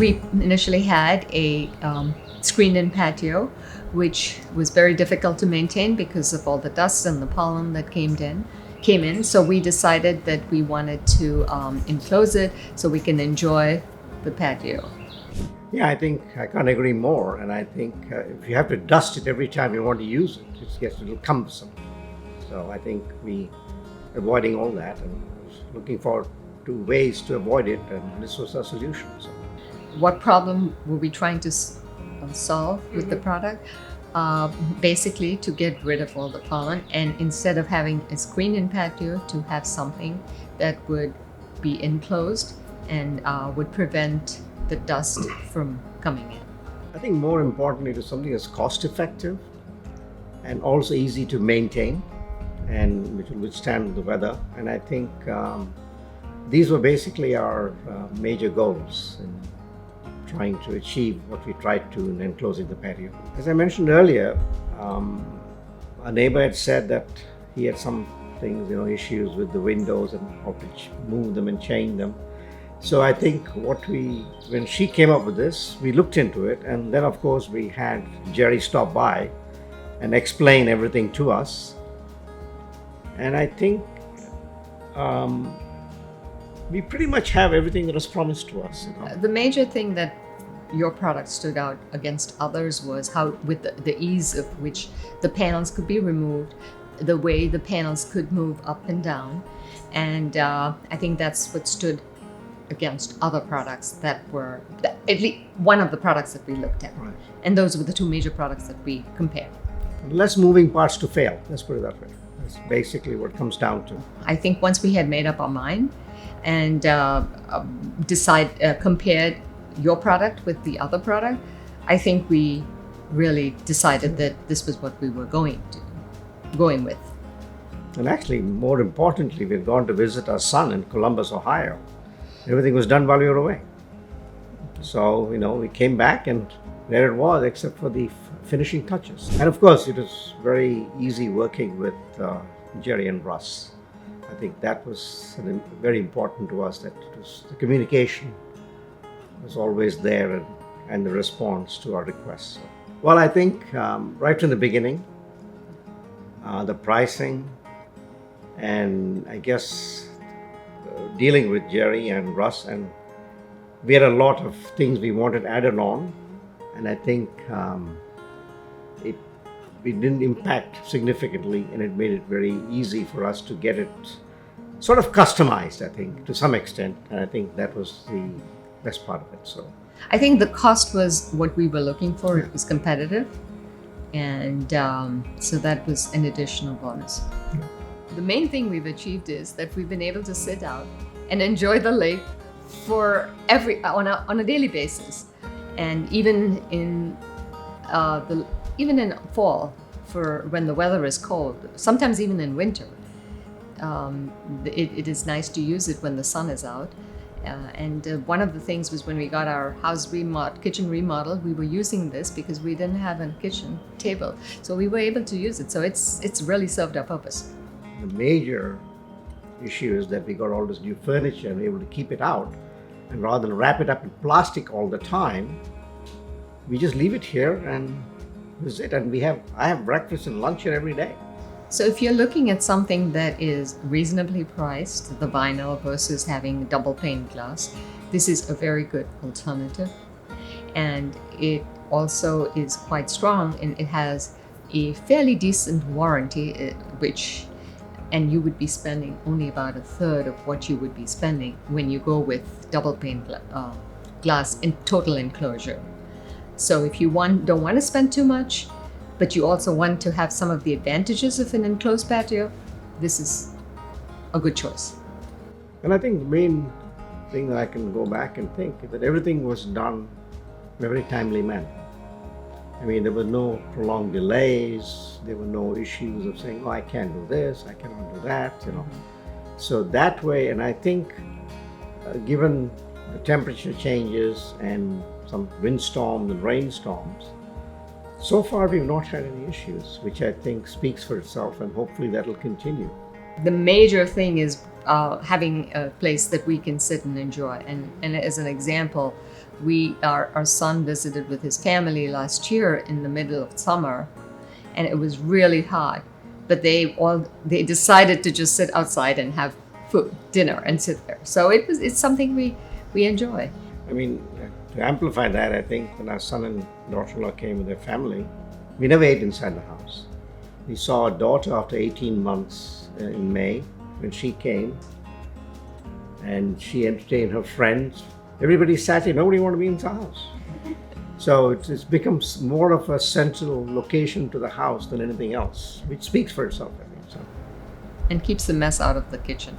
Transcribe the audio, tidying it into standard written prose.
We initially had a screened-in patio, which was very difficult to maintain because of all the dust and the pollen that came in. So we decided that we wanted to enclose it so we can enjoy the patio. Yeah, I think I can't agree more. And I think if you have to dust it every time you want to use it, it gets a little cumbersome. So I think we avoiding all that and looking forward to ways to avoid it, and this was our solution. So. What problem were we trying to solve with the product? Basically to get rid of all the pollen, and instead of having a screen-in patio, to have something that would be enclosed and would prevent the dust from coming in. I think more importantly, it is something that's cost effective and also easy to maintain, and which will withstand the weather. And I think these were basically our major goals in trying to achieve what we tried to in enclosing the patio. As I mentioned earlier, a neighbor had said that he had some things, issues with the windows and how to move them and change them. So I think when she came up with this, we looked into it, and then of course we had Jerry stop by and explain everything to us. And I think we pretty much have everything that was promised to us. The major thing that your product stood out against others was how, with the ease of which the panels could be removed, the way the panels could move up and down. And I think that's what stood against other products that were, at least one of the products that we looked at. Right. And those were the two major products that we compared. Less moving parts to fail, let's put it that way. That's basically what it comes down to. I think once we had made up our mind and compared your product with the other product, I think we really decided that this was what we were going with. And actually, more importantly, we've gone to visit our son in Columbus, Ohio. Everything was done while we were away. So, we came back and there it was, except for the finishing touches. And of course, it was very easy working with Jerry and Russ. I think that was very important to us, that the communication was always there and the response to our requests. Well, I think right from the beginning, the pricing and I guess dealing with Jerry and Russ, and we had a lot of things we wanted added on, and I think it didn't impact significantly, and it made it very easy for us to get it sort of customized, I think, to some extent, and I think that was the best part of it. So I think the cost was what we were looking for. It was competitive, and so that was an additional bonus. Yeah. The main thing we've achieved is that we've been able to sit out and enjoy the lake for on a daily basis, and even in fall, for when the weather is cold, sometimes even in winter, it is nice to use it when the sun is out. And one of the things was when we got our kitchen remodeled, we were using this because we didn't have a kitchen table, so we were able to use it. So it's really served our purpose. The major issue is that we got all this new furniture and we were able to keep it out, and rather than wrap it up in plastic all the time, we just leave it here and this is it. And I have breakfast and lunch here every day. So if you're looking at something that is reasonably priced, the vinyl versus having double pane glass, this is a very good alternative. And it also is quite strong, and it has a fairly decent warranty, and you would be spending only about a third of what you would be spending when you go with double pane glass in total enclosure. So if you don't want to spend too much, but you also want to have some of the advantages of an enclosed patio, this is a good choice. And I think the main thing that I can go back and think is that everything was done in a very timely manner. I mean, there were no prolonged delays, there were no issues of saying, I can't do this, I cannot do that, So that way, and I think given the temperature changes and some windstorms and rainstorms, so far we've not had any issues, which I think speaks for itself, and hopefully that'll continue. The major thing is having a place that we can sit and enjoy. And as an example, our son visited with his family last year in the middle of summer, and it was really hot. But they decided to just sit outside and have dinner and sit there. So it's something we enjoy. I mean, to amplify that, I think when our son and daughter-in-law came with their family, we never ate inside the house. We saw our daughter after 18 months in May when she came, and she entertained her friends. Everybody sat here, nobody wanted to be in the house. So it becomes more of a central location to the house than anything else, which speaks for itself, I think. So. And keeps the mess out of the kitchen.